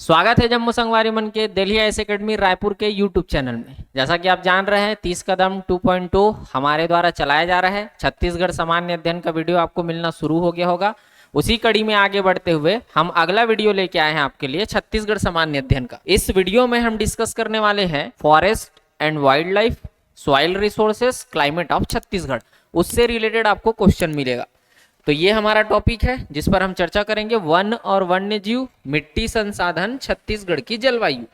स्वागत है जम्मू संगवारी मन के दिल्ली आईएएस एकेडमी रायपुर के यूट्यूब चैनल में। जैसा कि आप जान रहे हैं 30 कदम 2.2 हमारे द्वारा चलाया जा रहा है। छत्तीसगढ़ सामान्य अध्ययन का वीडियो आपको मिलना शुरू हो गया होगा। उसी कड़ी में आगे बढ़ते हुए हम अगला वीडियो लेके आए हैं आपके लिए छत्तीसगढ़ सामान्य अध्ययन का। इस वीडियो में हम डिस्कस करने वाले हैं forest and wild life, soil resources, climate of Chhattisgarh. उससे रिलेटेड आपको क्वेश्चन मिलेगा। तो ये हमारा टॉपिक है जिस पर हम चर्चा करेंगे वन और वन्य जीव, मिट्टी संसाधन, छत्तीसगढ़ की जलवायु।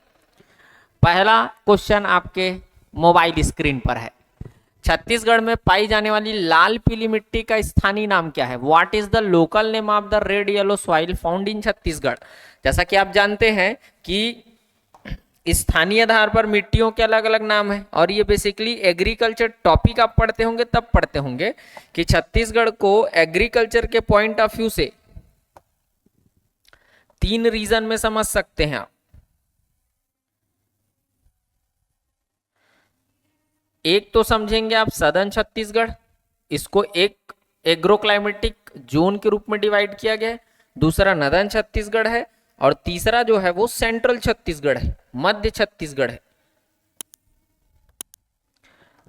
पहला क्वेश्चन आपके मोबाइल स्क्रीन पर है। छत्तीसगढ़ में पाई जाने वाली लाल पीली मिट्टी का स्थानीय नाम क्या है? What is the local name of the red yellow soil found in Chhattisgarh? जैसा कि आप जानते हैं कि स्थानीय आधार पर मिट्टियों के अलग अलग नाम है और ये बेसिकली एग्रीकल्चर टॉपिक आप पढ़ते होंगे तब पढ़ते होंगे कि छत्तीसगढ़ को एग्रीकल्चर के पॉइंट ऑफ व्यू से 3 रीजन में समझ सकते हैं आप। एक तो समझेंगे आप सदर्न छत्तीसगढ़, इसको एक एग्रो क्लाइमेटिक जोन के रूप में डिवाइड किया गया है। दूसरा नदर्न छत्तीसगढ़ है और तीसरा जो है वो सेंट्रल छत्तीसगढ़ है, मध्य छत्तीसगढ़ है।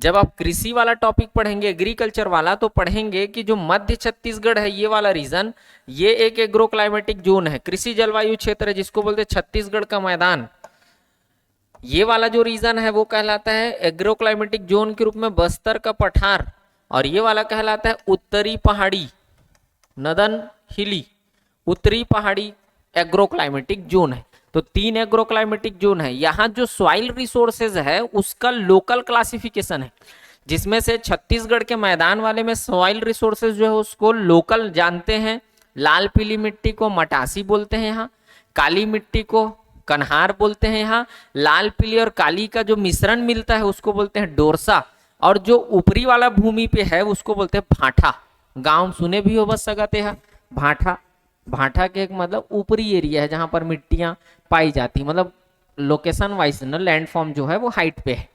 जब आप कृषि वाला टॉपिक पढ़ेंगे, एग्रीकल्चर वाला, तो पढ़ेंगे कि जो मध्य छत्तीसगढ़ है ये वाला रीजन, ये एक एग्रो क्लाइमेटिक जोन है, कृषि जलवायु क्षेत्र है, जिसको बोलते हैं छत्तीसगढ़ का मैदान। ये वाला जो रीजन है वो कहलाता है एग्रो क्लाइमेटिक जोन के रूप में बस्तर का पठार, और ये वाला कहलाता है उत्तरी पहाड़ी, नदन हिली, उत्तरी पहाड़ी एग्रो क्लाइमेटिक जोन है। तो 3 एग्रो क्लाइमेटिक जोन है। यहाँ जो सॉइल रिसोर्सेज है उसका लोकल क्लासिफिकेशन है, जिसमें से छत्तीसगढ़ के मैदान वाले में सॉइल रिसोर्सेज जो है उसको लोकल जानते हैं। लाल पीली मिट्टी को मटासी बोलते हैं, यहाँ काली मिट्टी को कन्हार बोलते हैं, यहाँ लाल पीली और काली का जो मिश्रण मिलता है उसको बोलते हैं डोरसा, और जो ऊपरी वाला भूमि पे है उसको बोलते हैं भाठा। गांव सुने भी हो बस सगाते हैं भाठा। भाठा के एक मतलब ऊपरी एरिया है जहां पर मिट्टियां पाई जाती, मतलब लोकेशन वाइज ना लैंडफॉर्म जो है वो हाइट पे है।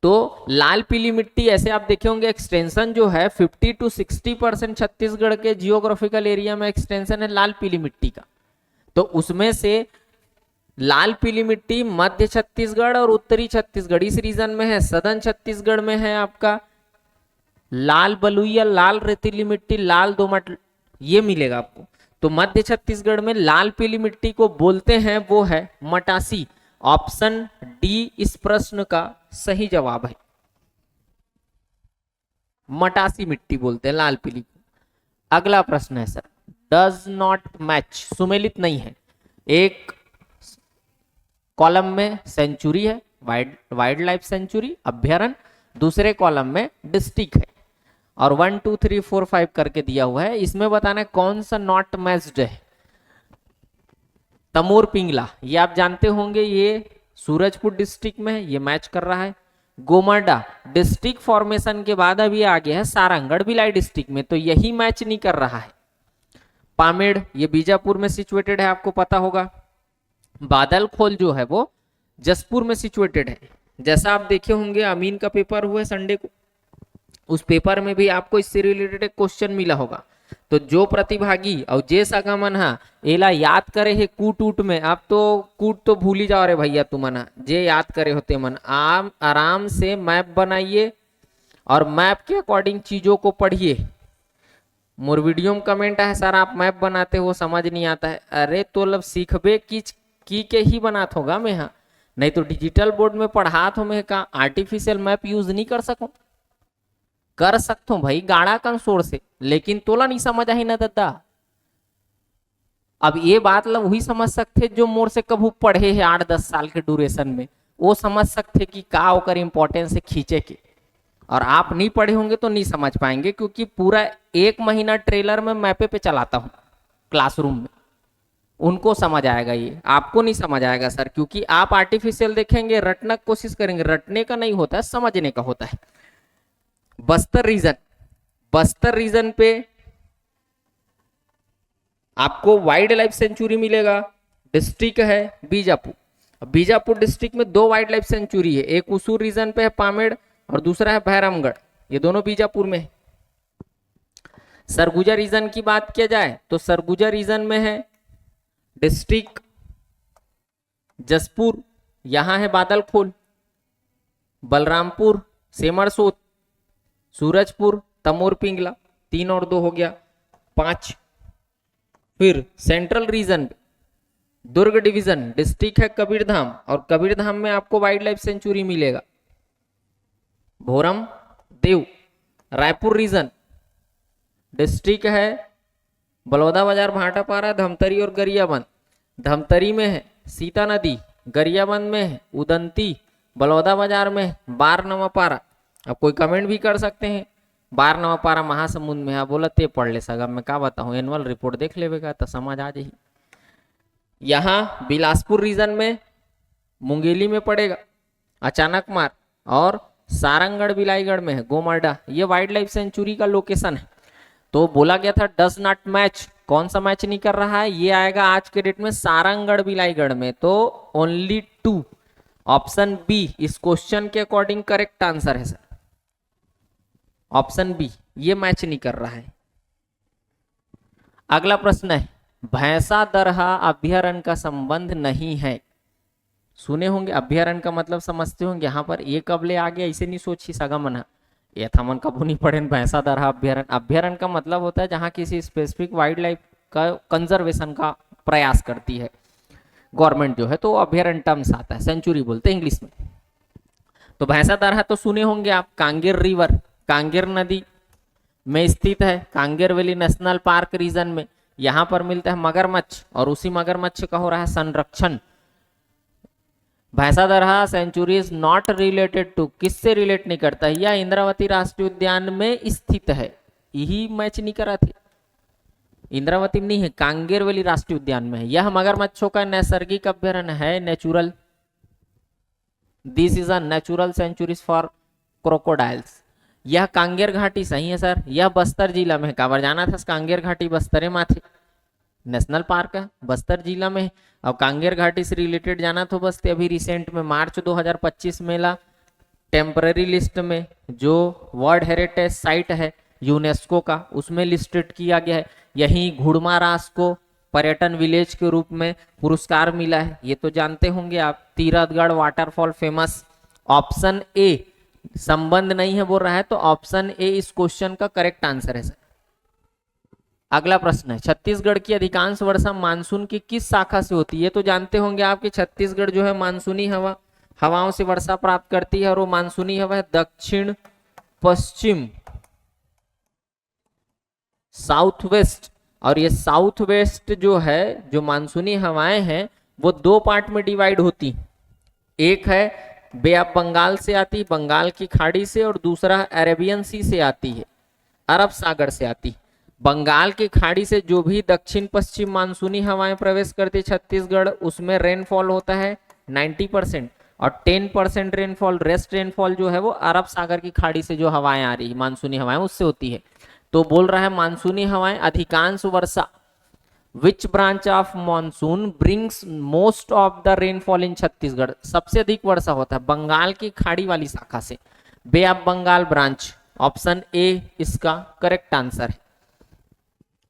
तो लाल पीली मिट्टी ऐसे आप देखे होंगे एक्सटेंशन जो है 50 to 60% छत्तीसगढ़ के जियोग्राफिकल एरिया में एक्सटेंशन है लाल पीली मिट्टी का। तो उसमें से लाल पीली मिट्टी मध्य छत्तीसगढ़ और उत्तरी छत्तीसगढ़ इस रीजन में है। सदर्न छत्तीसगढ़ में है आपका लाल बलुई, लाल रेतीली मिट्टी, लाल दोमट, ये मिलेगा आपको। तो मध्य छत्तीसगढ़ में लाल पीली मिट्टी को बोलते हैं वो है मटासी। ऑप्शन डी इस प्रश्न का सही जवाब है, मटासी मिट्टी बोलते हैं लाल पीली को। अगला प्रश्न है सर, डज नॉट मैच, सुमेलित नहीं है। एक कॉलम में सेंचुरी है, वाइल्ड लाइफ सेंचुरी अभ्यारण्य, दूसरे कॉलम में डिस्ट्रिक्ट है, और 1 2 3 4 5 करके दिया हुआ है। इसमें बताना है कौन सा नॉट मैच्ड है। तमोर पिंगला, ये आप जानते होंगे, ये सूरजपुर डिस्ट्रिक्ट में है, ये मैच कर रहा है। गोमर्डा डिस्ट्रिक्ट फॉर्मेशन के बाद अभी आ गया है सारंगढ़ भिलाई डिस्ट्रिक्ट में, तो यही मैच नहीं कर रहा है। पामेड़ ये बीजापुर में सिचुएटेड है, आपको पता होगा। बादलखोल जो है वो जसपुर में सिचुएटेड है। जैसा आप देखे होंगे अमीन का पेपर हुआ है संडे को, उस पेपर में भी आपको इससे रिलेटेड एक क्वेश्चन मिला होगा। तो जो प्रतिभागी और जे सगमन हा एला याद करे है कूट उट में, आप तो कूट तो भूल ही जाओ रे भैया तुमन, जे याद करे होते मन आराम से मैप बनाइए और मैप के अकॉर्डिंग चीजों को पढ़िए। मोर वीडियो में कमेंट है सर आप मैप बनाते हो समझ नहीं आता है। अरे तो लब सीखबे की के ही बनात होगा मैं, हाँ नहीं तो डिजिटल बोर्ड में पढ़ात हो मैं का आर्टिफिशियल मैप यूज नहीं कर सकूं। कर सकता हूं भाई गाड़ा कंसोर से, लेकिन तोला नहीं समझ आई ना दादा। अब ये बात ला वही समझ सकते जो मोर से कभू पढ़े है 8-10 साल के ड्यूरेशन में, वो समझ सकते कि का ओकर इंपॉर्टेंस है खींचे के। और आप नहीं पढ़े होंगे तो नहीं समझ पाएंगे, क्योंकि पूरा 1 महीना ट्रेलर में मैपे पे चलाता हूँ क्लासरूम में, उनको समझ आएगा, ये आपको नहीं समझ आएगा सर, क्योंकि आप आर्टिफिशियल देखेंगे, रटने की कोशिश करेंगे, रटने का नहीं होता है, समझने का होता है। बस्तर रीजन पे आपको वाइल्ड लाइफ सेंचुरी मिलेगा। डिस्ट्रिक्ट है बीजापुर। बीजापुर डिस्ट्रिक्ट में 2 वाइल्ड लाइफ सेंचुरी है, एक उसूर रीजन पे है पामेड़ और दूसरा है भैरमगढ़, ये दोनों बीजापुर में है। सरगुजा रीजन की बात किया जाए तो सरगुजा रीजन में है डिस्ट्रिक्ट जसपुर, यहां है बादलखोल, बलरामपुर, सेमरसोत, सूरजपुर, तमोर पिंगला, 3 और 2 हो गया 5। फिर सेंट्रल रीजन दुर्ग डिवीजन डिस्ट्रिक्ट है कबीरधाम, और कबीरधाम में आपको वाइल्ड लाइफ सेंचुरी मिलेगा। भोरम देव, रायपुर रीजन डिस्ट्रिक्ट है बलौदा बाजार, भाटापारा, धमतरी और गरियाबंद। धमतरी में है सीता नदी, गरियाबंद में है उदंती, बलौदा बाजार में है बार नवापारा। अब कोई कमेंट भी कर सकते हैं, बार नवापारा महासमुंद में है, बोला ते पढ़ ले सगा, मैं क्या बताऊं, एनुअल रिपोर्ट देख लेगा तो समझ आ जाही। यहाँ बिलासपुर रीजन में मुंगेली में पड़ेगा अचानक मार, और सारंगगढ़ बिलाईगढ़ में है गोमर्डा। ये वाइल्ड लाइफ सेंचुरी का लोकेशन है। तो बोला गया था डज नॉट मैच, कौन सा मैच नहीं कर रहा है, ये आएगा आज के डेट में सारंगगढ़ बिलाईगढ़ में। तो ओनली 2, ऑप्शन बी इस क्वेश्चन के अकॉर्डिंग करेक्ट आंसर है सर, ऑप्शन बी, ये मैच नहीं कर रहा है। अगला प्रश्न है भैंसा दरहा अभ्यारण्य का संबंध नहीं है। सुने होंगे अभ्यारण्य का मतलब समझते होंगे, यहाँ पर ये कब ले आ गया इसे नहीं सोची सगा मना, ये था मन कबू नहीं पढ़े भैंसा दरहा अभ्यारण्य। अभ्यारण्य का मतलब होता है जहाँ किसी स्पेसिफिक वाइल्ड लाइफ का कंजर्वेशन का प्रयास करती है गवर्नमेंट जो है, तो अभ्यारण्य टर्म्स आता है, सेंचुरी बोलते हैं इंग्लिश में। तो भैंसा दरहा तो सुने होंगे आप, कांगेर रिवर, कांगेर नदी में स्थित है, Kanger valley national park region में। यहां पर मिलता है मगरमच्छ, और उसी मगरमच्छ का हो रहा है संरक्षण। Bhainsa Darha sanctuary is not related to, किससे रिलेट नहीं करता है, यह इंद्रावती राष्ट्रीय उद्यान में स्थित है। यही मैच नहीं करा थे, इंद्रावती में नहीं है, कांगेर वैली राष्ट्रीय उद्यान में है। यह मगरमच्छों का नैसर्गिक अभ्यारण्य है, natural, this is a natural sanctuaries for crocodiles. यह कांगेर घाटी, सही है सर, यह बस्तर जिला में है। काबर जाना था कांगेर घाटी बस्तरे माथे नेशनल पार्क है, बस्तर जिला में है। अब कांगेर घाटी से रिलेटेड जाना तो बस अभी रिसेंट में मार्च 2025 मेला टेम्पररी लिस्ट में जो वर्ल्ड हेरिटेज साइट है यूनेस्को का, उसमें लिस्टेड किया गया है। यहीं घुड़मारास को पर्यटन विलेज के रूप में पुरस्कार मिला है, ये तो जानते होंगे आप। Tirathgarh waterfall famous. Option A संबंध नहीं है बोल रहा है, तो ऑप्शन ए इस क्वेश्चन का करेक्ट आंसर है सर। अगला प्रश्न है छत्तीसगढ़ की अधिकांश वर्षा मानसून की किस शाखा से होती है। ये तो जानते होंगे आप कि छत्तीसगढ़ जो है मानसूनी हवाओं से वर्षा प्राप्त करती है, और वो मानसूनी हवा है दक्षिण पश्चिम, साउथ वेस्ट। और ये साउथ वेस्ट जो है, जो मानसूनी हवाएं हैं, वो 2 पार्ट में डिवाइड होती। एक है बे ऑफ बंगाल से आती, बंगाल की खाड़ी से, और दूसरा अरेबियन सी से आती है, अरब सागर से आती। बंगाल की खाड़ी से जो भी दक्षिण पश्चिम मानसूनी हवाएं प्रवेश करती छत्तीसगढ़, उसमें रेनफॉल होता है 90%, और 10% रेनफॉल, रेस्ट रेनफॉल जो है वो अरब सागर की खाड़ी से जो हवाएं आ रही है मानसूनी हवाएं उससे होती है। तो बोल रहा है मानसूनी हवाएं अधिकांश वर्षा, which branch of monsoon brings most of the rainfall in Chhattisgarh, सबसे अधिक वर्षा होता है बंगाल की खाड़ी वाली शाखा से, bay of Bengal branch. Option a इसका करेक्ट आंसर है।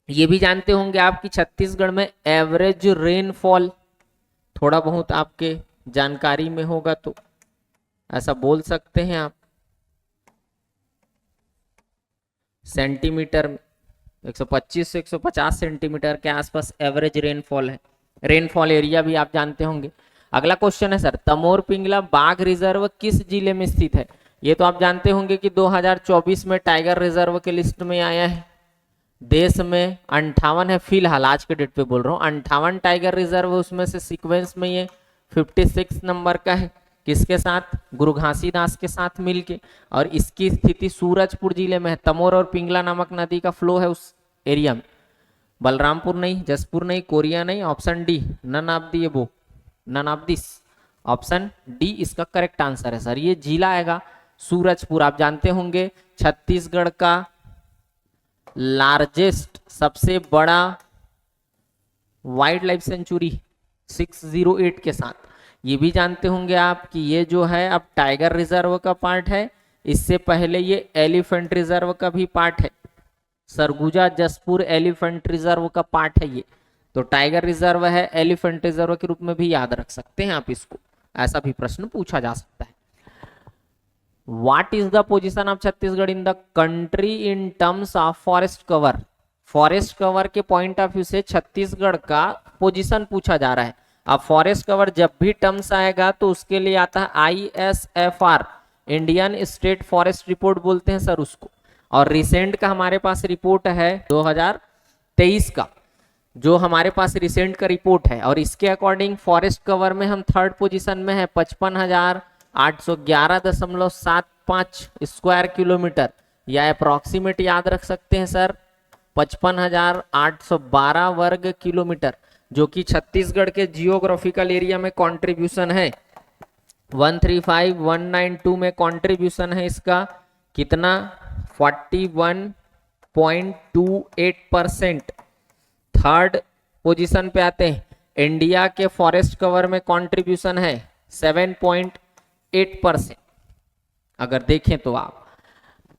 ये भी जानते होंगे आप कि छत्तीसगढ़ में एवरेज रेनफॉल, थोड़ा बहुत आपके जानकारी में होगा तो ऐसा बोल सकते हैं आप, सेंटीमीटर में 125 से 150 सेंटीमीटर के आसपास एवरेज रेनफॉल है। रेनफॉल एरिया भी आप जानते होंगे। अगला क्वेश्चन है सर तमोर पिंगला बाघ रिजर्व किस जिले में स्थित है। ये तो आप जानते होंगे कि 2024 में टाइगर रिजर्व के लिस्ट में आया है। देश में 58 है फिलहाल, आज के डेट पे बोल रहा हूँ, 58 टाइगर रिजर्व, उसमें से सीक्वेंस में ये 56 नंबर का है, किसके साथ, गुरु घासीदास के साथ मिलके। और इसकी स्थिति सूरजपुर जिले में है। तमोर और पिंगला नामक नदी का फ्लो है उस एरिया में। बलरामपुर नहीं, जसपुर नहीं, कोरिया नहीं, option D none of the above, none of this. Option D इसका करेक्ट आंसर है सर। ये जिला आएगा सूरजपुर। आप जानते होंगे छत्तीसगढ़ का लार्जेस्ट, सबसे बड़ा वाइल्ड लाइफ सेंचुरी 608 के साथ। ये भी जानते होंगे आप कि ये जो है अब टाइगर रिजर्व का पार्ट है, इससे पहले ये एलिफेंट रिजर्व का भी पार्ट है। सरगुजा जसपुर एलिफेंट रिजर्व का पार्ट है ये। तो तो टाइगर रिजर्व है, एलिफेंट रिजर्व के रूप में भी याद रख सकते हैं आप इसको, ऐसा भी प्रश्न पूछा जा सकता है। What is the position of Chhattisgarh in the country in terms of forest cover? Forest cover के पॉइंट ऑफ व्यू से छत्तीसगढ़ का पोजीशन पूछा जा रहा है। अब फॉरेस्ट कवर जब भी टर्म्स आएगा तो उसके लिए आता है ISFR, Indian state forest report बोलते हैं सर उसको। और रिसेंट का हमारे पास रिपोर्ट है 2023 का, जो हमारे पास रिसेंट का रिपोर्ट है, और इसके अकॉर्डिंग फॉरेस्ट कवर में हम थर्ड पोजीशन में है 55,811.75 स्क्वायर किलोमीटर, या अप्रोक्सीमेट याद रख सकते हैं सर 55,812 वर्ग किलोमीटर, जो कि छत्तीसगढ़ के जियोग्राफिकल एरिया में कंट्रीब्यूशन है। 135,192 में कंट्रीब्यूशन है इसका कितना, 41.28%। थर्ड पोजीशन पे आते हैं, इंडिया के फॉरेस्ट कवर में कंट्रीब्यूशन है 7.8%। अगर देखें तो आप,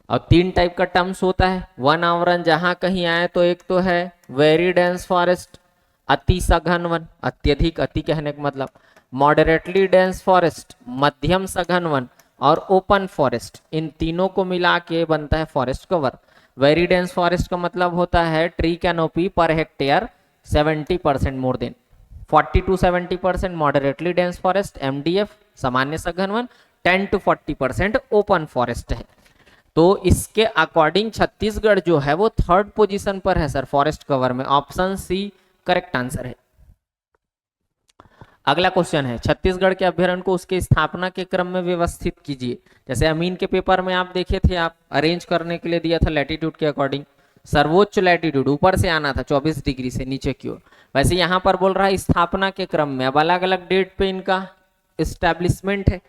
और 3 टाइप का टर्म्स होता है वन आवरण जहां कहीं आए तो एक तो है वेरी डेंस फॉरेस्ट, अति सघन वन, अत्यधिक, अति कहने का मतलब, मॉडरेटली डेंस फॉरेस्ट, मध्यम सघन वन, और ओपन फॉरेस्ट। इन तीनों को मिला के बनता है forest cover. Very dense forest का मतलब होता है tree canopy per hectare 70% more than 40 to 70%, moderately dense forest MDF सामान्य सघन वन 10 to 40% ओपन फॉरेस्ट है। तो इसके अकॉर्डिंग छत्तीसगढ़ जो है वो थर्ड पोजीशन पर है सर फॉरेस्ट कवर में। ऑप्शन सी करेक्ट आंसर है। अगला क्वेश्चन है, छत्तीसगढ़ के अभ्यारण्य को उसके स्थापना के क्रम में व्यवस्थित कीजिए। जैसे अमीन के पेपर में आप देखे थे, आप अरेंज करने के लिए दिया था लैटिट्यूड के अकॉर्डिंग, सर्वोच्च लैटिट्यूड ऊपर से आना था 24 डिग्री से नीचे की ओर, वैसे यहाँ पर बोल रहा है स्थापना के क्रम में। अब अलग अलग डेट पे इनका इस्टेब्लिशमेंट है।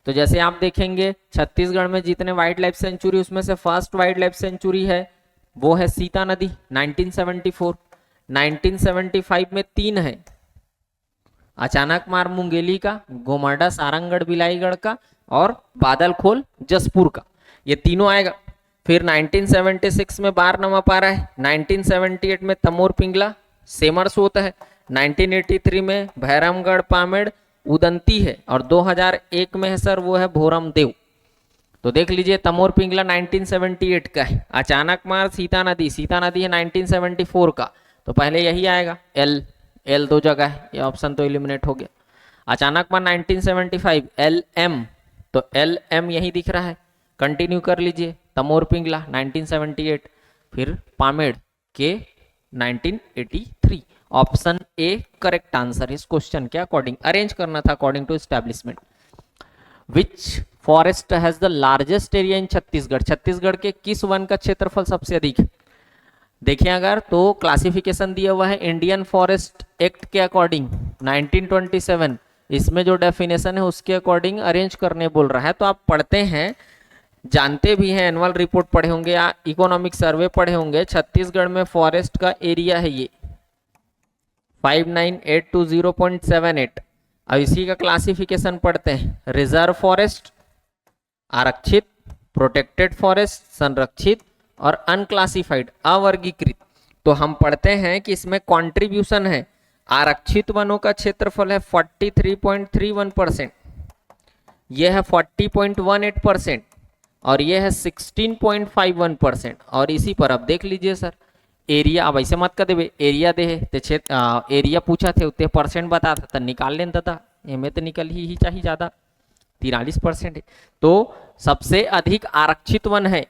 तो जैसे आप देखेंगे छत्तीसगढ़ में जितने वाइल्ड लाइफ सेंचुरी, उसमें से फर्स्ट वाइल्ड लाइफ सेंचुरी है वो है सीता नदी 1974। 1975 में 3 है, अचानक मार मुंगेली का, गोमाडा सारंगगढ़ बिलाईगढ़ का, और बादलखोल जसपुर का, ये तीनों आएगा। फिर 1976 में बार नमक आ रहा है, 1978 में तमोर पिंगला सेमर्स होता है, 1983 में भैरमगढ़ पामेड़ उदंती है, और 2001 में है सर वो है भोरम देव। तो देख लीजिए तमोर पिंगला 1978 का है, अचानक मार सीता नदी है 1974 का, तो पहले यही आएगा। एल 2 जगह है, ये ऑप्शन तो एलिमिनेट हो गया। अचानक मार 1975 LM, तो LM यही दिख रहा है, कंटिन्यू कर लीजिए। तमोर पिंगला 1978, फिर पामेड़ के 1983। ऑप्शन ए करेक्ट आंसर इस क्वेश्चन के अकॉर्डिंग। अरेंज करना था according to establishment. Which forest has the largest area in Chhattisgarh? Chhattisgarh के किस वन का क्षेत्रफल सबसे अधिक है? देखिए अगर तो क्लासिफिकेशन दिया हुआ है इंडियन फॉरेस्ट एक्ट के अकॉर्डिंग 1927, इसमें जो डेफिनेशन है उसके अकॉर्डिंग अरेंज करने बोल रहा है। तो आप पढ़ते हैं, जानते भी हैं, एनुअल रिपोर्ट पढ़े होंगे या इकोनॉमिक सर्वे पढ़े होंगे। छत्तीसगढ़ में फॉरेस्ट का एरिया है ये 5982.0.78। अब इसी का क्लासिफिकेशन पढ़ते हैं, रिजर्व फॉरेस्ट, आरक्षित, प्रोटेक्टेड फॉरेस्ट, संरक्षित, और अनक्लासिफाइड अवर्गीकृत। तो हम पढ़ते हैं कि इसमें कंट्रीब्यूशन है, आरक्षित वनों का क्षेत्रफल है 43.31%, यह है 40.18%, और यह है 16.51%। और इसी पर अब देख लीजिए सर एरिया, अब ऐसे मत कर देवे एरिया दे ते क्षेत्र एरिया पूछा थे उतने परसेंट बता था निकाल लेता था, इनमें तो निकल ही चाहिए ज़्यादा 43% है। तो सबसे अधिक आरक्षित वन है,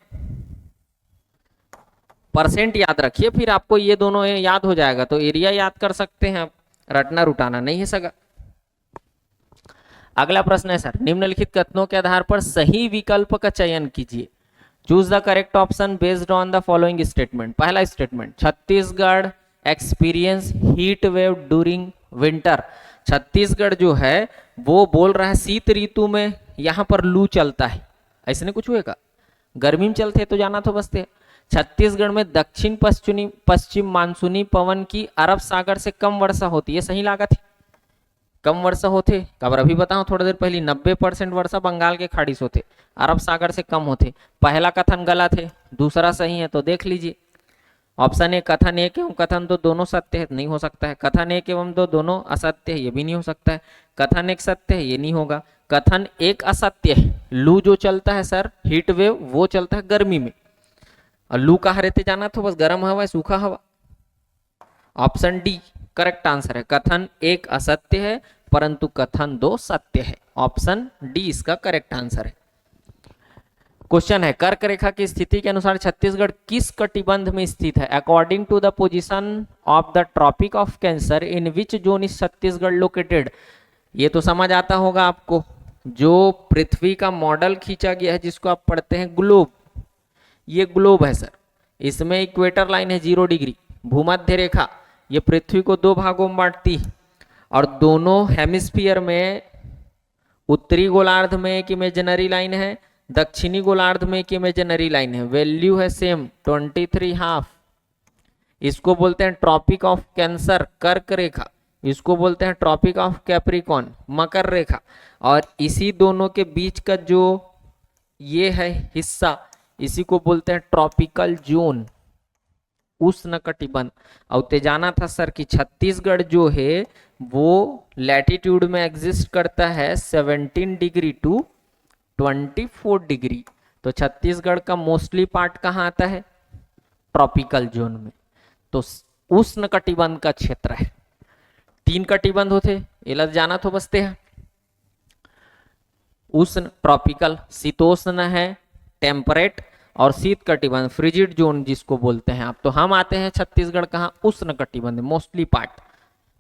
परसेंट याद रखिए, फिर आपको ये दोनों याद हो जाएगा। तो एरिया याद कर सकते हैं आप, रटना रुटाना नहीं है सगा। अगला प्रश्न है सर, निम्नलिखित कथनों के आधार पर सही विकल्प का चयन कीजिए। Choose the correct option based on the following statement. पहला statement, Chhattisgarh experience heat wave during winter. Chhattisgarh जो है वो बोल रहा है शीत ऋतु में यहाँ पर लू चलता है, ऐसे नहीं कुछ हुएगा, गर्मी में चलते तो जाना तो बसते। छत्तीसगढ़ में दक्षिण पश्चिम मानसूनी पवन की अरब सागर से कम वर्षा होती है, सही लागत है, कम वर्षा होते। खबर अभी बताऊं थोड़ी देर पहले 90% वर्षा बंगाल के खाड़ी से होते, अरब सागर से कम होते। पहला कथन गलत है, दूसरा सही है, तो देख लीजिए। ऑप्शन ए कथन एक एवं कथन दो दोनों सत्य है, नहीं हो सकता है। कथन एक एवं दो दोनों असत्य है, ये भी नहीं हो सकता है। कथन एक सत्य है, ये नहीं होगा। कथन एक असत्य है, लू जो चलता है सर हीट वेव वो चलता है गर्मी में, और लू कहाँ रहते जाना तो बस गर्म हवा है सूखा हवा। ऑप्शन डी करेक्ट आंसर है, कथन एक असत्य है परंतु कथन दो सत्य है। ऑप्शन डी इसका करेक्ट आंसर है। क्वेश्चन है कर्क रेखा की स्थिति के अनुसार छत्तीसगढ़ किस कटिबंध में स्थित है? According to the position of the tropic of cancer in which zone is Chhattisgarh located. ये तो समझ आता होगा आपको, जो पृथ्वी का मॉडल खींचा गया है जिसको आप पढ़ते हैं ग्लोब, ये ग्लोब है सर। इसमें इक्वेटर लाइन है 0 डिग्री, भूमध्य रेखा ये पृथ्वी को दो भागों में बांटती है, और दोनों हेमिस्फीयर में उत्तरी गोलार्ध में एक इमेजिनरी लाइन है, दक्षिणी गोलार्ध में एक इमेजिनरी लाइन है। वैल्यू है सेम 23.5। इसको बोलते हैं ट्रॉपिक ऑफ कैंसर कर्क रेखा, इसको बोलते हैं ट्रॉपिक ऑफ कैप्रिकॉन मकर रेखा। और इसी दोनों के बीच का जो ये है हिस्सा इसी को बोलते हैं ट्रॉपिकल जोन, उष्ण कटिबंध। और ते जाना था सर कि छत्तीसगढ़ जो है वो लैटिट्यूड में एग्जिस्ट करता है 17 डिग्री टू 24 डिग्री। तो छत्तीसगढ़ का मोस्टली पार्ट कहाँ आता है? ट्रॉपिकल जोन में। तो उष्ण कटिबंध का क्षेत्र है। 3 कटिबंध होते इलत जाना तो बसते हैं। उष्ण ट्रॉपिकल शीतोष्ण है, टेम्परेट, और शीत कटिबंध फ्रिजिड जोन जिसको बोलते हैं आप। तो हम आते हैं छत्तीसगढ़ कहाँ? उष्ण कटिबंध मोस्टली पार्ट।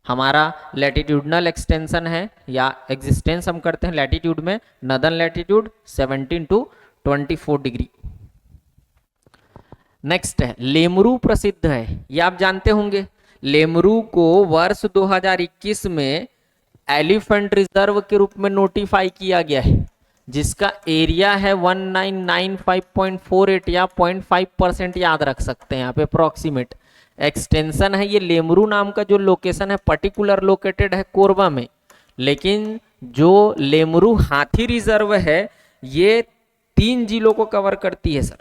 हमारा लैटिट्यूडनल एक्सटेंशन है या एग्जिस्टेंस हम करते हैं लैटिट्यूड में, northern latitude 17 to 24 degree. Next है लेमरू प्रसिद्ध है, ये आप जानते होंगे। लेमरू को वर्ष 2021 में एलिफेंट रिजर्व के रूप में नोटिफाई किया गया है, जिसका एरिया है 1995.48 या 0.5% याद रख सकते हैं यहाँ पे अप्रोक्सीमेट। एक्सटेंशन है ये लेमरू नाम का जो लोकेशन है पर्टिकुलर लोकेटेड है कोरबा में, लेकिन जो लेमरू हाथी रिजर्व है ये 3 जिलों को कवर करती है सर।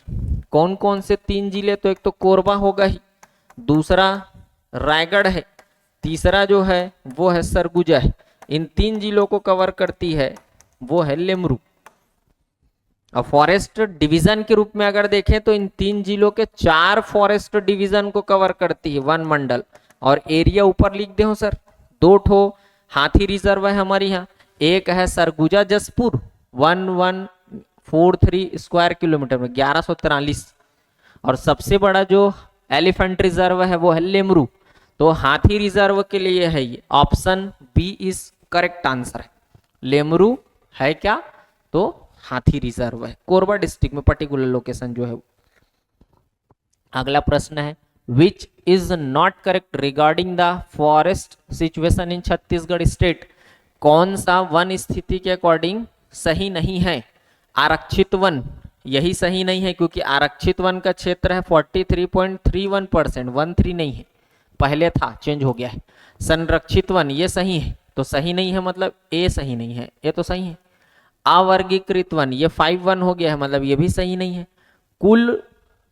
कौन कौन से 3 जिले? तो एक तो कोरबा होगा ही, दूसरा रायगढ़ है, तीसरा जो है वो है सरगुजा है। इन 3 जिलों को कवर करती है वो है लेमरू। और फॉरेस्ट डिवीजन के रूप में अगर देखें तो इन 3 जिलों के 4 फॉरेस्ट डिवीजन को कवर करती है वन मंडल। और एरिया ऊपर लिख दे हो सर, 2 ठो हाथी रिजर्व है हमारे यहाँ, एक है सरगुजा जसपुर 1143 स्क्वायर किलोमीटर में 1143, और सबसे बड़ा जो एलिफेंट रिजर्व है वो है लेमरू। तो हाथी रिजर्व के लिए है ये, option B is correct answer है। लेमरू है क्या? तो हाथी रिजर्व है कोरबा डिस्ट्रिक्ट में पर्टिकुलर लोकेशन जो है। अगला प्रश्न है which is not correct regarding the forest situation in Chhattisgarh state. कौन सा वन स्थिति के अकॉर्डिंग सही नहीं है? आरक्षित वन, यही सही नहीं है क्योंकि आरक्षित वन का क्षेत्र है 43.31%, 13 नहीं है, पहले था चेंज हो गया है। संरक्षित वन ये सही है, तो सही नहीं है मतलब ए सही नहीं है, ए तो सही है। अवर्गीकृत वन ये 5-1 हो गया है मतलब ये भी सही नहीं है। कुल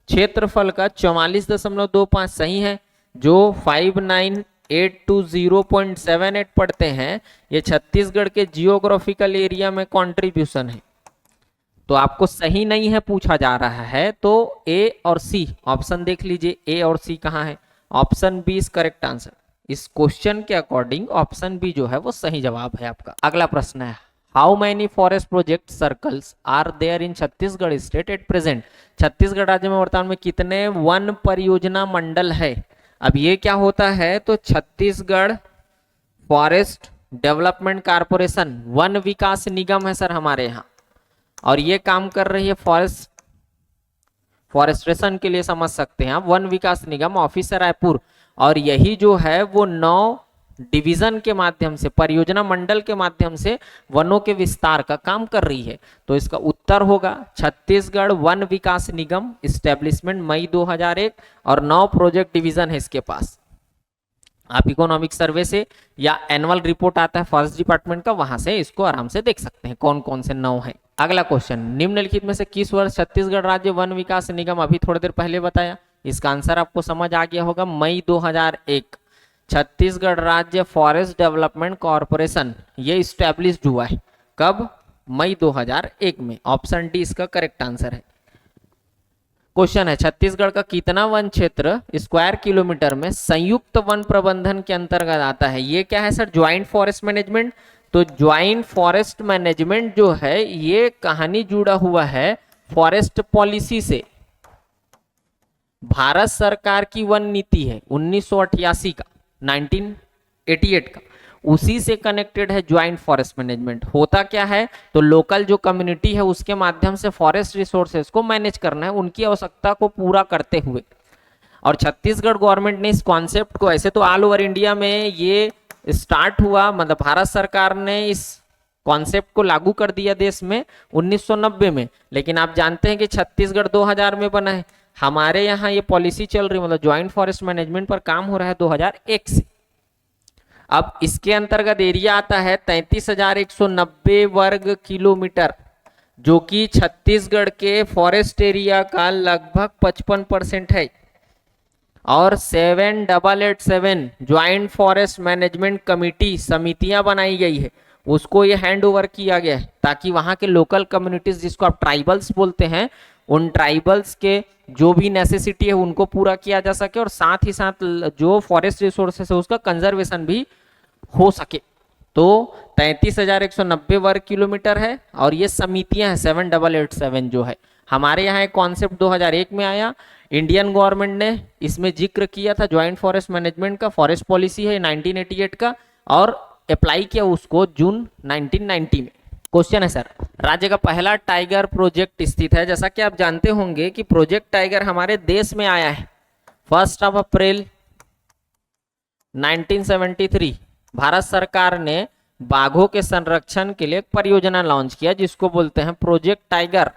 क्षेत्रफल का 44.25 सही है। जो 5982 पढ़ते हैं ये छत्तीसगढ़ के जियोग्राफिकल एरिया में कंट्रीब्यूशन है। तो आपको सही नहीं है पूछा जा रहा है, तो ए और सी ऑप्शन देख लीजिए, ए और सी कहाँ है? Option B is correct answer. इस क्वेश्चन के अकॉर्डिंग ऑप्शन बी जो है वो सही जवाब है आपका। अगला प्रश्न है how many forest project circles are there in Chhattisgarh state at present. Chhattisgarh राज्य में वर्तमान में कितने वन परियोजना मंडल है? अब ये क्या होता है, तो छत्तीसगढ़ फॉरेस्ट डेवलपमेंट कारपोरेशन वन विकास निगम है सर हमारे यहाँ, और ये काम कर रही है फॉरेस्ट्रेशन के लिए, समझ सकते हैं आप। वन विकास निगम ऑफिस है रायपुर, और यही जो है वो 9 डिवीजन के माध्यम से परियोजना मंडल के माध्यम से वनों के विस्तार का काम कर रही है। तो इसका उत्तर होगा छत्तीसगढ़ वन विकास निगम इस्टेब्लिशमेंट मई 2001, और 9 प्रोजेक्ट डिवीजन है इसके पास। आप इकोनॉमिक सर्वे से या एनुअल रिपोर्ट आता है फॉरेस्ट डिपार्टमेंट का, वहां से इसको आराम से देख सकते हैं कौन कौन से 9 है। अगला क्वेश्चन निम्नलिखित में से किस वर्ष छत्तीसगढ़ राज्य वन विकास निगम, अभी थोड़ी देर पहले बताया, इसका आंसर आपको समझ आ गया होगा, मई 2001 छत्तीसगढ़ राज्य फॉरेस्ट डेवलपमेंट कॉरपोरेशन ये स्टैब्लिश्ड हुआ है। कब? मई 2001 में। ऑप्शन डी इसका करेक्ट आंसर है। क्वेश्चन है, छत्तीसगढ़ का कितना वन क्षेत्र स्क्वायर किलोमीटर में संयुक्त वन प्रबंधन के अंतर्गत आता है? ये क्या है सर? Joint forest management. तो ज्वाइंट फॉरेस्ट मैनेजमेंट जो है ये कहानी जुड़ा हुआ है फॉरेस्ट पॉलिसी से। भारत सरकार की वन नीति है 1988 का, 1988 का, उसी से कनेक्टेड है ज्वाइंट फॉरेस्ट मैनेजमेंट। होता क्या है, तो लोकल जो कम्युनिटी है उसके माध्यम से फॉरेस्ट रिसोर्सेज को मैनेज करना है उनकी आवश्यकता को पूरा करते हुए। और छत्तीसगढ़ गवर्नमेंट ने इस कॉन्सेप्ट को, ऐसे तो ऑल ओवर इंडिया में ये स्टार्ट हुआ, मतलब भारत सरकार ने इस कॉन्सेप्ट को लागू कर दिया देश में 1990 में, लेकिन आप जानते हैं कि छत्तीसगढ़ 2000 में बना है। हमारे यहाँ ये पॉलिसी चल रही, मतलब ज्वाइंट फॉरेस्ट मैनेजमेंट पर काम हो रहा है 2001 से। अब इसके अंतर्गत एरिया आता है 33,190 वर्ग किलोमीटर, जो कि छत्तीसगढ़ के फॉरेस्ट एरिया का लगभग 55% है। और 7887 ज्वाइंट फॉरेस्ट मैनेजमेंट कमिटी समितियां बनाई गई है, उसको ये हैंड ओवर किया गया है ताकि वहां के लोकल कम्युनिटीज, जिसको आप ट्राइबल्स बोलते हैं, उन ट्राइबल्स के जो भी नेसेसिटी है उनको पूरा किया जा सके और साथ ही साथ जो फॉरेस्ट रिसोर्सेस है उसका कंजर्वेशन भी हो सके। तो 33,190 वर्ग किलोमीटर है और ये समितियां हैं 7887 जो है। हमारे यहाँ एक कॉन्सेप्ट 2001 में आया, इंडियन गवर्नमेंट ने इसमें जिक्र किया था ज्वाइंट फॉरेस्ट मैनेजमेंट का, फॉरेस्ट पॉलिसी है 1988 का, और अप्लाई किया उसको जून 1990 में। क्वेश्चन है सर, राज्य का पहला टाइगर प्रोजेक्ट स्थित है? जैसा कि आप जानते होंगे कि प्रोजेक्ट टाइगर हमारे देश में आया है 1 अप्रैल 1973। भारत सरकार ने बाघों के संरक्षण के लिए एक परियोजना लॉन्च किया जिसको बोलते हैं प्रोजेक्ट टाइगर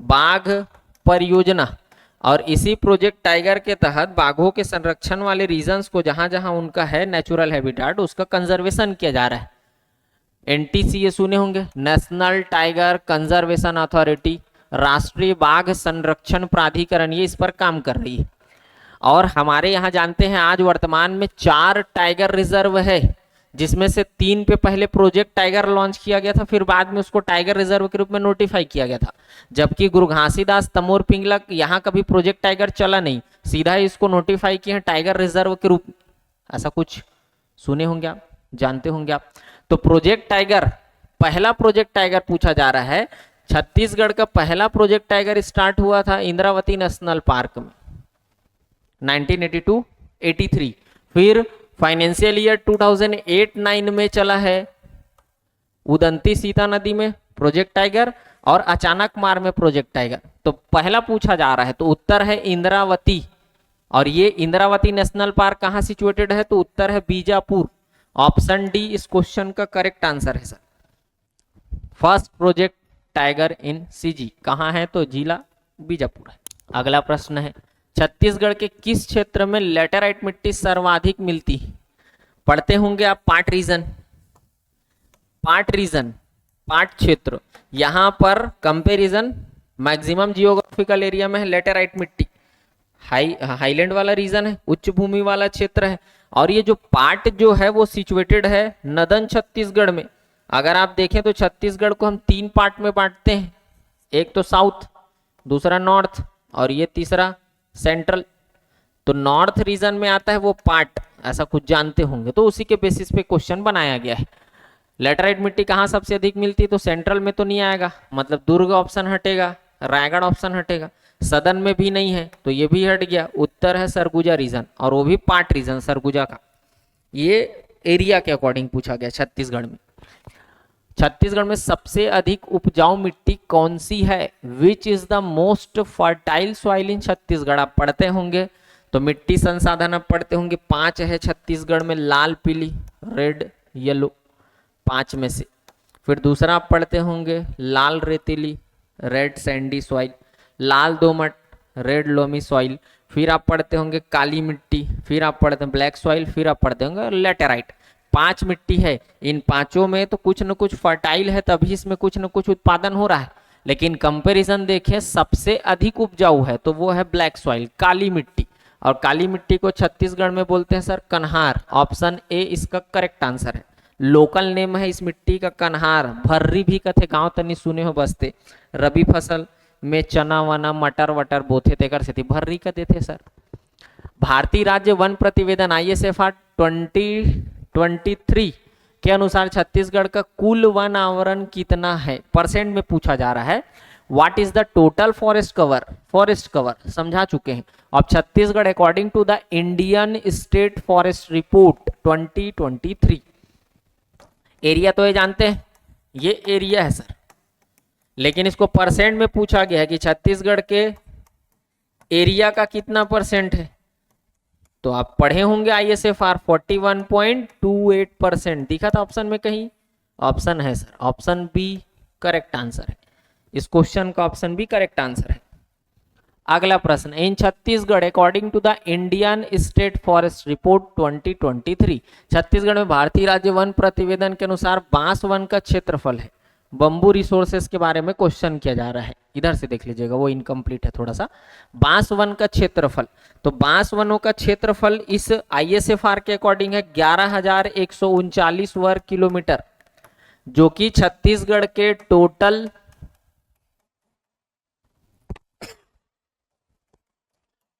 बाघ परियोजना। और इसी प्रोजेक्ट टाइगर के तहत बाघों के संरक्षण वाले रीजन्स को, जहां जहां उनका है नेचुरल हैबिटेट, उसका कंजर्वेशन किया जा रहा है। एनटीसी ये सुने होंगे, नेशनल टाइगर कंजर्वेशन अथॉरिटी, राष्ट्रीय बाघ संरक्षण प्राधिकरण, ये इस पर काम कर रही है। और हमारे यहाँ जानते हैं आज वर्तमान में 4 टाइगर रिजर्व है, जिसमें से 3 पे पहले प्रोजेक्ट टाइगर लॉन्च किया गया था, फिर बाद में उसको टाइगर रिजर्व के रूप में नोटिफाई किया गया था। जबकि गुरु घासीदास तमोर पिंगलक यहाँ कभी प्रोजेक्ट टाइगर चला नहीं, सीधा ही इसको नोटिफाई किया है टाइगर रिजर्व के रूप में। ऐसा कुछ सुने होंगे आप, जानते होंगे आप। तो प्रोजेक्ट टाइगर, पहला प्रोजेक्ट टाइगर पूछा जा रहा है, छत्तीसगढ़ का पहला प्रोजेक्ट टाइगर स्टार्ट हुआ था इंद्रावती नेशनल पार्क में 1982-83। फिर फाइनेंशियल ईयर 2008-9 में चला है उदंती सीता नदी में प्रोजेक्ट टाइगर और अचानक मार में प्रोजेक्ट टाइगर। तो पहला पूछा जा रहा है, तो उत्तर है इंद्रावती। और ये इंद्रावती नेशनल पार्क कहाँ सिचुएटेड है? तो उत्तर है बीजापुर। ऑप्शन डी इस क्वेश्चन का करेक्ट आंसर है sir. First project tiger in CG कहाँ है? तो जिला बीजापुर है। अगला प्रश्न है, छत्तीसगढ़ के किस क्षेत्र में लेटेराइट मिट्टी सर्वाधिक मिलती है? पढ़ते होंगे आप पार्ट रीजन, पार्ट क्षेत्र। यहां पर कंपैरिजन मैक्सिमम जियोग्राफिकल एरिया में है लेटेराइट मिट्टी, हाईलैंड वाला रीजन है, उच्च भूमि वाला क्षेत्र है। और ये जो पार्ट जो है वो सिचुएटेड है नदन छत्तीसगढ़ में। अगर आप देखें तो छत्तीसगढ़ को हम 3 पार्ट में बांटते हैं, एक तो साउथ, दूसरा नॉर्थ और ये तीसरा सेंट्रल। तो नॉर्थ रीजन में आता है वो पार्ट, ऐसा कुछ जानते होंगे, तो उसी के बेसिस पे क्वेश्चन बनाया गया है। लेटेराइट मिट्टी कहाँ सबसे अधिक मिलती है? तो सेंट्रल में तो नहीं आएगा, मतलब दुर्ग ऑप्शन हटेगा, रायगढ़ ऑप्शन हटेगा, सदन में भी नहीं है तो ये भी हट गया। उत्तर है सरगुजा रीजन, और वो भी पार्ट रीजन सरगुजा का। ये एरिया के अकॉर्डिंग पूछा गया छत्तीसगढ़ में। छत्तीसगढ़ में सबसे अधिक उपजाऊ मिट्टी कौन सी है? Which is the most fertile soil in Chhattisgarh? आप पढ़ते होंगे तो मिट्टी संसाधन आप पढ़ते होंगे, 5 है छत्तीसगढ़ में, लाल, पीली, रेड, येलो, 5 में से। फिर दूसरा आप पढ़ते होंगे लाल रेतीली, रेड सैंडी सॉइल, लाल दोमट, रेड लोमी सॉइल। फिर आप पढ़ते होंगे काली मिट्टी, फिर आप पढ़ते हैं ब्लैक सॉइल, फिर आप पढ़ते होंगे लेटेराइट। 5 मिट्टी है, इन 5 में तो कुछ न कुछ फर्टाइल है, तभी इसमें कुछ न कुछ उत्पादन हो रहा है। लेकिन कंपैरिजन देखें सबसे अधिक उपजाऊ है तो वो है ब्लैक सॉइल, काली मिट्टी। और काली मिट्टी को छत्तीसगढ़ में बोलते हैं सर कन्हार। ऑप्शन ए इसका करेक्ट आंसर है। लोकल नेम है इस मिट्टी का कन्हार। भर्री भी कथे गांव तनी सुने हो बसते। रबी फसल में चना वना मटर वटर बोथे तेकर सेती भर्री का देते सर। भारतीय राज्य वन प्रतिवेदन ISFR 2023 के अनुसार छत्तीसगढ़ का कुल वन आवरण कितना है, परसेंट में पूछा जा रहा है। What is the total forest cover, forest cover समझा चुके हैं। अब Chhattisgarh according to the Indian state forest report 2023, area तो ये जानते हैं, ये एरिया है सर, लेकिन इसको परसेंट में पूछा गया है कि छत्तीसगढ़ के एरिया का कितना परसेंट है। तो आप पढ़े होंगे ISFR 41.28% दिखा था ऑप्शन में कहीं, ऑप्शन है sir, option B correct answer है। इस क्वेश्चन का ऑप्शन बी करेक्ट आंसर है। अगला प्रश्न, in Chhattisgarh according to the Indian state forest report 2023, Chhattisgarh में भारतीय राज्य वन प्रतिवेदन के अनुसार बांस वन का क्षेत्रफल है। बंबू रिसोर्सेस के बारे में क्वेश्चन किया जा रहा है, इधर से देख लीजिएगा, वो इनकम्प्लीट है थोड़ा सा। बांस वन का क्षेत्रफल, तो बांस वनों का क्षेत्रफल इस ISFR के अकॉर्डिंग है 11,139 वर्ग किलोमीटर, जो कि छत्तीसगढ़ के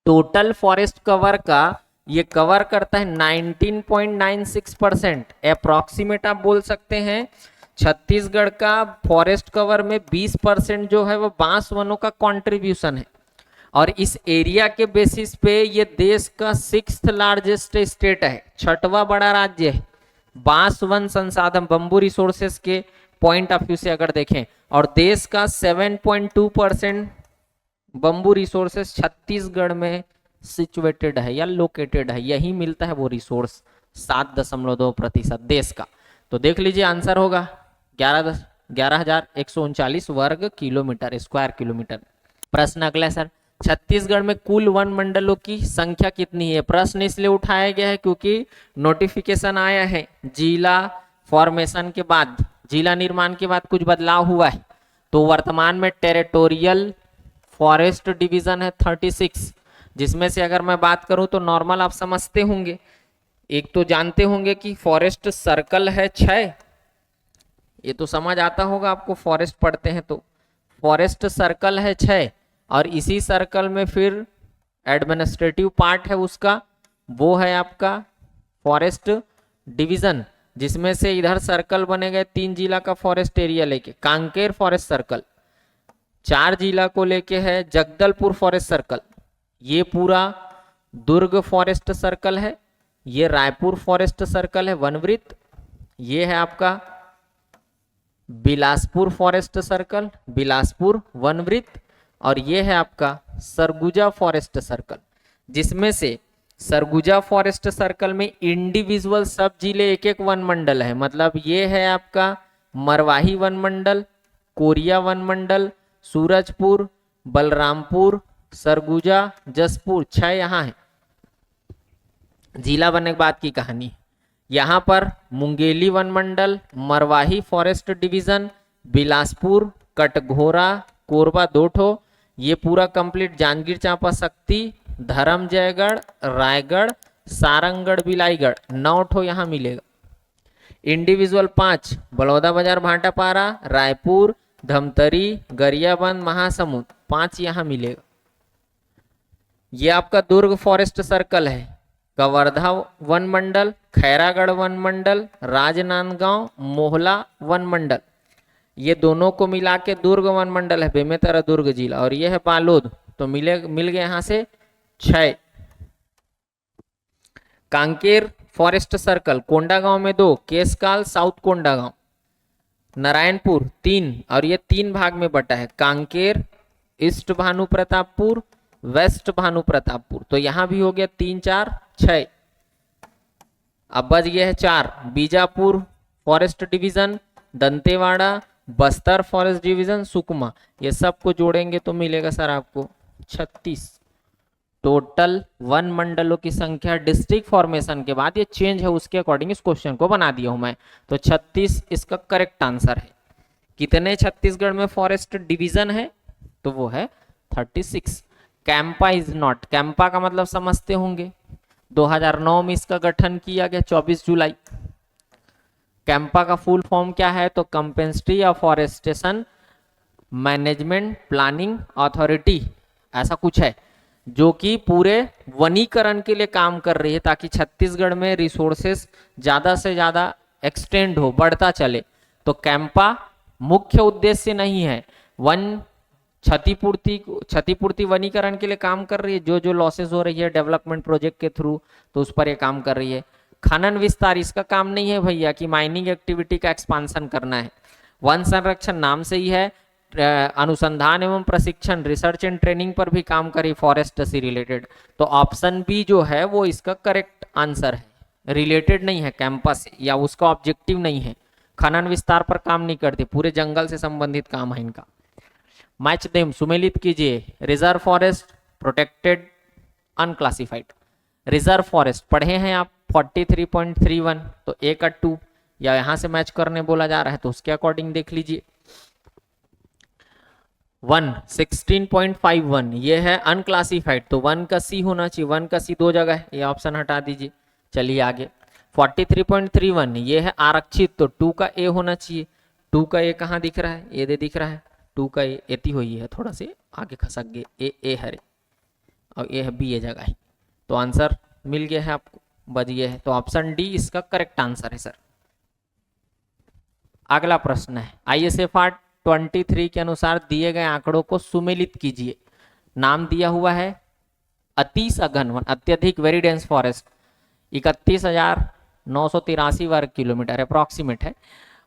टोटल फॉरेस्ट कवर का ये कवर करता है 19.96%। अप्रोक्सीमेट आप बोल सकते हैं छत्तीसगढ़ का फॉरेस्ट कवर में 20% जो है वो बांस वनों का कंट्रीब्यूशन है। और इस एरिया के बेसिस पे ये देश का 6th लार्जेस्ट स्टेट है, 6वां बड़ा राज्य है बांस वन संसाधन बंबू रिसोर्सेस के पॉइंट ऑफ व्यू से अगर देखें। और देश का 7.2% बंबू रिसोर्सेस छत्तीसगढ़ में सिचुएटेड है या लोकेटेड है, यही मिलता है वो रिसोर्स 7.2% देश का। तो देख लीजिए आंसर होगा 11,139 वर्ग किलोमीटर, स्क्वायर किलोमीटर। प्रश्न अगला है सर, छत्तीसगढ़ में कुल वन मंडलों की संख्या कितनी है। प्रश्न इसलिए उठाया गया है क्योंकि नोटिफिकेशन आया है जिला फॉर्मेशन के बाद, जिला निर्माण के बाद कुछ बदलाव हुआ है। तो वर्तमान में टेरिटोरियल फॉरेस्ट डिवीजन है 36, जिसमें से अगर मैं बात करूं तो नॉर्मल आप समझते होंगे, एक तो जानते होंगे कि फॉरेस्ट सर्कल है 6, ये तो समझ आता होगा आपको, फॉरेस्ट पढ़ते हैं तो फॉरेस्ट सर्कल है 6, और इसी सर्कल में फिर एडमिनिस्ट्रेटिव पार्ट है उसका, वो है आपका फॉरेस्ट डिवीजन, जिसमें से इधर सर्कल बने गए 3 जिला का फॉरेस्ट एरिया लेके, कांकेर फॉरेस्ट सर्कल, 4 जिला को लेके है जगदलपुर फॉरेस्ट सर्कल, ये पूरा दुर्ग फॉरेस्ट सर्कल है, ये रायपुर फॉरेस्ट सर्कल है वनवृत्त, ये है आपका बिलासपुर फॉरेस्ट सर्कल, बिलासपुर वनवृत्त, और ये है आपका सरगुजा फॉरेस्ट सर्कल, जिसमें से सरगुजा फॉरेस्ट सर्कल में इंडिविजुअल सब जिले एक एक वन मंडल है। मतलब ये है आपका मरवाही वन मंडल, कोरिया वन मंडल, सूरजपुर, बलरामपुर, सरगुजा, जसपुर, 6 यहाँ है। जिला बनने के बाद की कहानी, यहाँ पर मुंगेली वन मंडल, मरवाही फॉरेस्ट डिवीजन, बिलासपुर, कटघोरा, कोरबा 2 ठो, ये पूरा कंप्लीट जांजगीर चांपा शक्ति, धर्मजयगढ़, रायगढ़, सारंगगढ़, बिलाईगढ़ 9 ठो यहाँ मिलेगा। इंडिविजुअल 5 बलौदा बाजार, भाटापारा, रायपुर, धमतरी, गरियाबंद, महासमुंद 5 यहाँ मिलेगा। ये आपका दुर्ग फॉरेस्ट सर्कल है, कवर्धा वन मंडल, खैरागढ़ वन मंडल, राजनांदगांव, मोहला वन मंडल, ये दोनों को मिला के दुर्ग वन मंडल है, बेमेतरा दुर्ग जिला, और ये है बालोद, तो मिल गए यहाँ से 6। कांकेर फॉरेस्ट सर्कल, कोंडागांव में 2, केसकाल, साउथ कोंडागांव, नारायणपुर 3, और ये 3 भाग में बटा है, कांकेर, ईस्ट भानु प्रतापपुर, वेस्ट भानु प्रतापपुर, तो यहां भी हो गया 3 4 6। अब बच गया है 4, Bijapur forest division, Dantewada, Bastar forest division, Sukma, ये सबको जोड़ेंगे तो मिलेगा सर आपको 36। टोटल वन मंडलों की संख्या डिस्ट्रिक्ट फॉर्मेशन के बाद ये चेंज है, उसके अकॉर्डिंग इस क्वेश्चन को बना दिया हूं मैं, तो 36 इसका करेक्ट आंसर है। कितने छत्तीसगढ़ में फॉरेस्ट डिवीजन है? तो वो है 36। कैंपा इज नॉट, कैंपा का मतलब समझते होंगे, 2009 में इसका गठन किया गया 24 जुलाई। कैंपा का फुल फॉर्म क्या है? तो compensatory of forestation management planning authority, ऐसा कुछ है, जो कि पूरे वनीकरण के लिए काम कर रही है ताकि छत्तीसगढ़ में रिसोर्सेस ज्यादा से ज्यादा एक्सटेंड हो, बढ़ता चले। तो कैंपा मुख्य उद्देश्य नहीं है, वन क्षतिपूर्ति वनीकरण के लिए काम कर रही है, जो जो लॉसेस हो रही है डेवलपमेंट प्रोजेक्ट के थ्रू, तो उस पर ये काम कर रही है। खनन विस्तार इसका काम नहीं है भैया कि माइनिंग एक्टिविटी का एक्सपांशन करना है। वन संरक्षण नाम से ही है, अनुसंधान एवं प्रशिक्षण रिसर्च एंड ट्रेनिंग पर भी काम करी फॉरेस्ट से रिलेटेड। तो ऑप्शन बी जो है वो इसका करेक्ट आंसर है, रिलेटेड नहीं है कैंपस या उसका ऑब्जेक्टिव नहीं है, खनन विस्तार पर काम नहीं करती, पूरे जंगल से संबंधित काम है इनका। मैच देम, सुमेलित कीजिए, reserve forest, protected, unclassified. Reserve forest पढ़े हैं आप 43.31, तो ए का 2 या यहां से मैच करने बोला जा रहा है तो उसके अकॉर्डिंग देख लीजिए। 1 16.51 ये है अनक्लासिफाइड, तो 1 का सी होना चाहिए, 1 का सी 2 जगह है, ये ऑप्शन हटा दीजिए। चलिए आगे 43.31 ये है आरक्षित, तो 2 का ए होना चाहिए। 2 का ए कहाँ दिख रहा है? ये दे दिख रहा है, 2 का ए एती हुई है, थोड़ा से आगे खसक गए, ए हरे और ए है बी, ये जगह है, तो आंसर मिल गया है आपको, बच गया है। तो ऑप्शन डी इसका करेक्ट आंसर है सर। अगला प्रश्न है, ISFR 23 के अनुसार दिए गए आंकड़ों को सुमेलित कीजिए। नाम दिया हुआ है अति सघन वन, अत्यधिक वेरी डेंस फॉरेस्ट 31,983 वर्ग किलोमीटर अप्रोक्सीमेट है।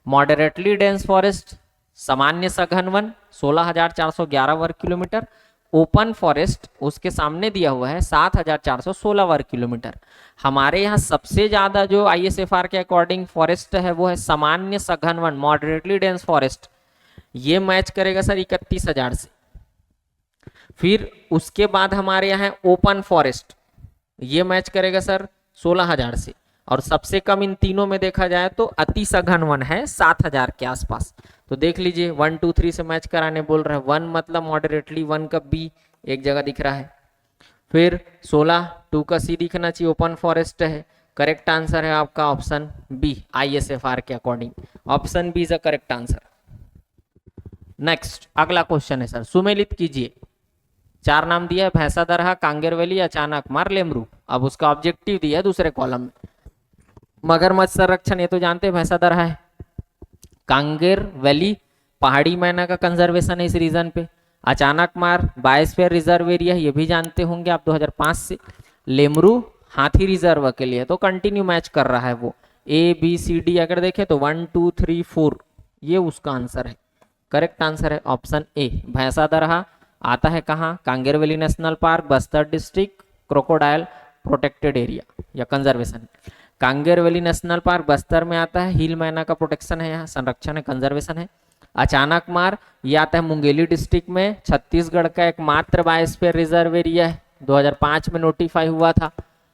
मॉडरेटली डेंस फॉरेस्ट सामान्य सघन वन 16,411 वर्ग किलोमीटर। ओपन फॉरेस्ट उसके सामने दिया हुआ है 7,416 वर्ग किलोमीटर। हमारे यहाँ सबसे ज्यादा जो ISFR के अकॉर्डिंग फॉरेस्ट है वो है सामान्य सघन वन, मॉडरेटली डेंस फॉरेस्ट, ये मैच करेगा सर 31,000 से। फिर उसके बाद हमारे यहाँ ओपन फॉरेस्ट, ये मैच करेगा सर 16,000 से, और सबसे कम इन तीनों में देखा जाए तो अति सघन वन है 7,000 के आसपास। तो देख लीजिए 1 2 3 से मैच कराने बोल रहे हैं, 1 मतलब मॉडरेटली, 1 का बी एक जगह दिख रहा है, फिर 16 2 का सी दिखना चाहिए, ओपन फॉरेस्ट है। करेक्ट आंसर है आपका ऑप्शन बी, ISFR के according option B is a correct answer. Next अगला क्वेश्चन है सर, सुमेलित कीजिए। 4 नाम दिया है, भैंसा दरहा, कांगेर वैली, अचानक मार, लेमरू। अब उसका ऑब्जेक्टिव दिया है दूसरे कॉलम में। मगरमच्छ संरक्षण ये तो जानते हैं भैंसा दरहा है, कांगेर वैली पहाड़ी मैना का कंजर्वेशन है इस रीजन पे, अचानक मार बायोस्फीयर रिजर्व एरिया ये भी जानते होंगे आप 2005 से, लेमरू हाथी रिजर्व के लिए, तो कंटिन्यू मैच कर रहा है वो। ABCD अगर देखें तो 1 2 3 4 ये उसका आंसर है, करेक्ट आंसर है ऑप्शन ए। भैंसा दरहा आता है कहाँ? Kanger valley national park, Bastar district, crocodile protected area या conservation. Kanger valley national park Bastar में आता है, हिल मैना का प्रोटेक्शन है, यहाँ संरक्षण है, कंजर्वेशन है। अचानक मार ये आता है मुंगेली डिस्ट्रिक्ट में, छत्तीसगढ़ का एकमात्र बायोस्फीयर रिजर्व एरिया है, 2005 में नोटिफाई हुआ था,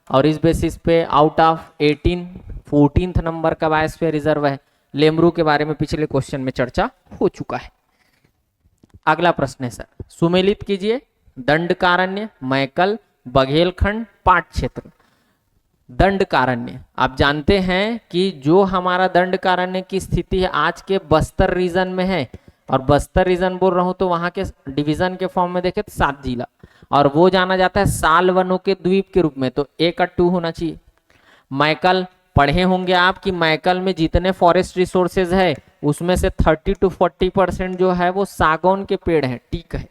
और इस बेसिस पे आउट ऑफ 18 14th नंबर का बायोस्फीयर रिजर्व है। लेमरू के बारे में पिछले क्वेश्चन में चर्चा हो चुका है। अगला प्रश्न है सर, सुमेलित कीजिए। दंडकारण्य, मैकल, बघेलखंड, पाट क्षेत्र। दंडकारण्य आप जानते हैं कि जो हमारा दंडकारण्य की स्थिति है आज के बस्तर रीजन में है, और बस्तर रीजन बोल रहा हूं तो वहां के डिवीजन के फॉर्म में देखे तो 7 जिला, और वो जाना जाता है साल वनों के द्वीप के रूप में, तो ए का 2 होना चाहिए। मैकल पढ़े होंगे आप कि मैकल में जितने फॉरेस्ट रिसोर्सेज है उसमें से 30 to 40% जो है वो सागौन के पेड़ हैं, टीक है।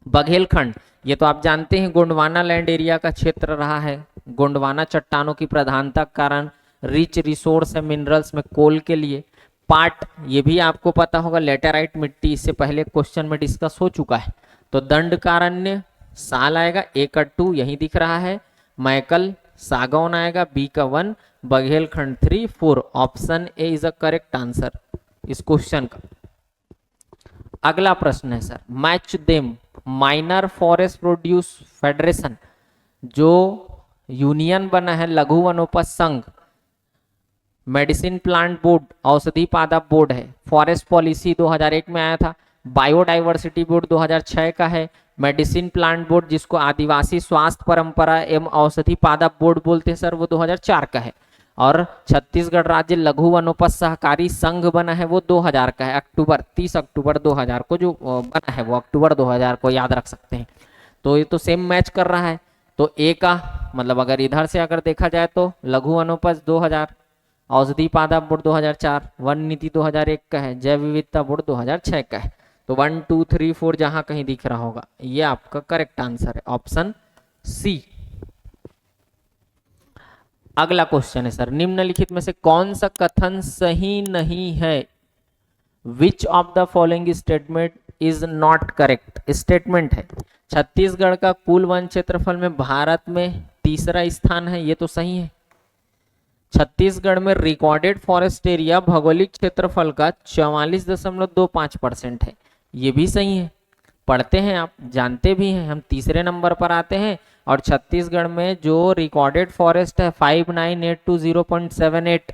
बघेलखंड ये तो आप जानते हैं गोंडवाना लैंड एरिया का क्षेत्र रहा है, गोंडवाना चट्टानों की प्रधानता के कारण रिच रिसोर्स है मिनरल्स में कोल के लिए। पाट ये भी आपको पता होगा लेटेराइट मिट्टी, इससे पहले क्वेश्चन में डिस्कस हो चुका है। तो दंडकारण्य साल आएगा, ए का 2 यही दिख रहा है, मैकल सागौन आएगा, बी का 1, Baghelkhand 3 4, option A is a correct answer इस क्वेश्चन का। अगला प्रश्न है sir, match them. Minor forest produce federation जो यूनियन बना है लघु वनोपज संघ, मेडिसिन प्लांट बोर्ड औषधि पादप बोर्ड है। फॉरेस्ट पॉलिसी 2001 में आया था। बायोडाइवर्सिटी बोर्ड 2006 का है। मेडिसिन प्लांट बोर्ड जिसको आदिवासी स्वास्थ्य परंपरा एवं औषधि पादप बोर्ड बोलते हैं सर, वो 2004 का है। और छत्तीसगढ़ राज्य लघु वनोपज सहकारी संघ बना है वो 2000 का है। अक्टूबर 30 अक्टूबर 2000 को जो बना है वो अक्टूबर 2000 को याद रख सकते हैं। तो ये तो सेम मैच कर रहा है। तो ए का मतलब अगर इधर से अगर देखा जाए तो लघु वनोपज 2000, औषधि पादप बोर्ड 2004, वन नीति 2001 का है, जैव विविधता बोर्ड 2006 का है। तो 1 2 3 4 जहां कहीं दिख रहा होगा ये आपका करेक्ट आंसर है, ऑप्शन सी। अगला क्वेश्चन है सर, निम्नलिखित में से कौन सा कथन सही नहीं है? Which of the following statement is not correct? Statement है छत्तीसगढ़ का कुल वन क्षेत्रफल में भारत में तीसरा स्थान है, ये तो सही है। छत्तीसगढ़ में रिकॉर्डेड फॉरेस्ट एरिया भौगोलिक क्षेत्रफल का 44.25% है, ये भी सही है। पढ़ते हैं आप, जानते भी हैं, हम तीसरे नंबर पर आते हैं। और छत्तीसगढ़ में जो रिकॉर्डेड फॉरेस्ट है 59,820.78,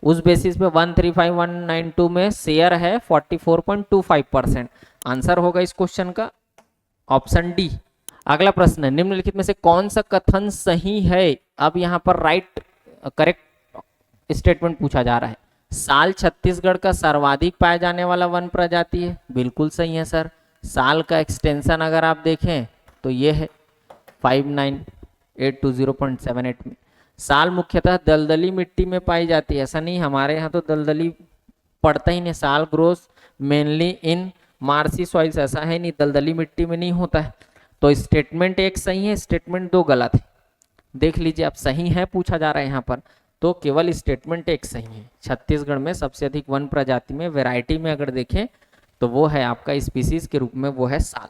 उस बेसिस पे 135,192 में शेयर है 44.25%। आंसर होगा इस क्वेश्चन का ऑप्शन डी। अगला प्रश्न है, निम्नलिखित में से कौन सा कथन सही है? अब यहाँ पर राइट करेक्ट स्टेटमेंट पूछा जा रहा है। साल छत्तीसगढ़ का सर्वाधिक पाया जाने वाला वन प्रजाति है, बिल्कुल सही है सर। साल का एक्सटेंशन अगर आप देखें तो ये है 59,820.78 में। साल मुख्यतः दलदली मिट्टी में पाई जाती है, ऐसा नहीं हमारे यहाँ तो दलदली पड़ता ही नहीं। Sal grows mainly in marshy soils, ऐसा है नहीं, दलदली मिट्टी में नहीं होता है। तो स्टेटमेंट एक सही है, स्टेटमेंट दो गलत है। देख लीजिए आप, सही है पूछा जा रहा है यहाँ पर, तो केवल स्टेटमेंट एक सही है। छत्तीसगढ़ में सबसे अधिक वन प्रजाति में वैरायटी में अगर देखें तो वो है आपका स्पीसीज के रूप में वो है साल।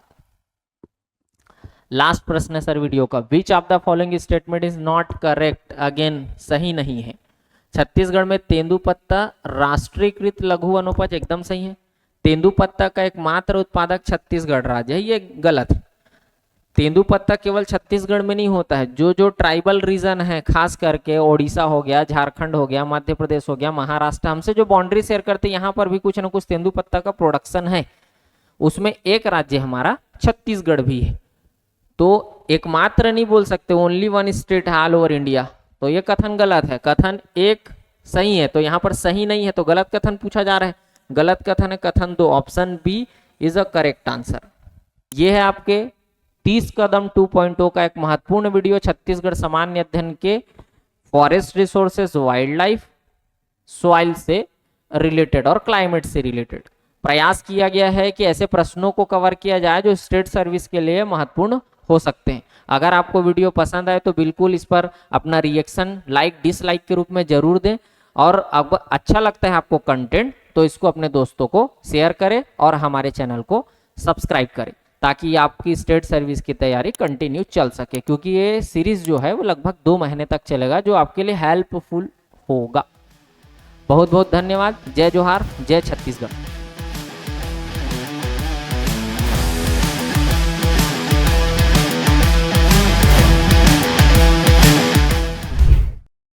लास्ट प्रश्न है सर वीडियो का, which of the following statement is not correct? Again सही नहीं है। छत्तीसगढ़ में तेंदुपत्ता राष्ट्रीयकृत लघु वनोपज, एकदम सही है। तेंदुपत्ता का एकमात्र उत्पादक छत्तीसगढ़ राज्य है, ये गलत है। तेंदुपत्ता केवल छत्तीसगढ़ में नहीं होता है, जो जो ट्राइबल रीजन है, खास करके ओडिशा हो गया, झारखंड हो गया, मध्य प्रदेश हो गया, महाराष्ट्र, हमसे जो बाउंड्री शेयर करते हैं यहाँ पर भी कुछ ना कुछ तेंदुपत्ता का प्रोडक्शन है। उसमें एक राज्य हमारा छत्तीसगढ़ भी है। तो एकमात्र नहीं बोल सकते, ओनली वन स्टेट है ऑल ओवर इंडिया, तो ये कथन गलत है। कथन एक सही है, तो यहाँ पर सही नहीं है, तो गलत कथन पूछा जा रहा है। गलत कथन है कथन दो, option B is a correct answer. ये है आपके 30 कदम 2.0 का एक महत्वपूर्ण वीडियो छत्तीसगढ़ सामान्य अध्ययन के forest resources, wild life, soil से रिलेटेड और क्लाइमेट से रिलेटेड प्रयास किया गया है कि ऐसे प्रश्नों को कवर किया जाए जो स्टेट सर्विस के लिए महत्वपूर्ण हो सकते हैं। अगर आपको वीडियो पसंद आए तो बिल्कुल इस पर अपना रिएक्शन लाइक डिसलाइक के रूप में जरूर दें। और अब अच्छा लगता है आपको कंटेंट तो इसको अपने दोस्तों को शेयर करें और हमारे चैनल को सब्सक्राइब करें, ताकि आपकी स्टेट सर्विस की तैयारी कंटिन्यू चल सके, क्योंकि ये सीरीज जो है वो लगभग 2 महीने तक चलेगा, जो आपके लिए हेल्पफुल होगा। बहुत बहुत धन्यवाद। जय जोहार, जय छत्तीसगढ़।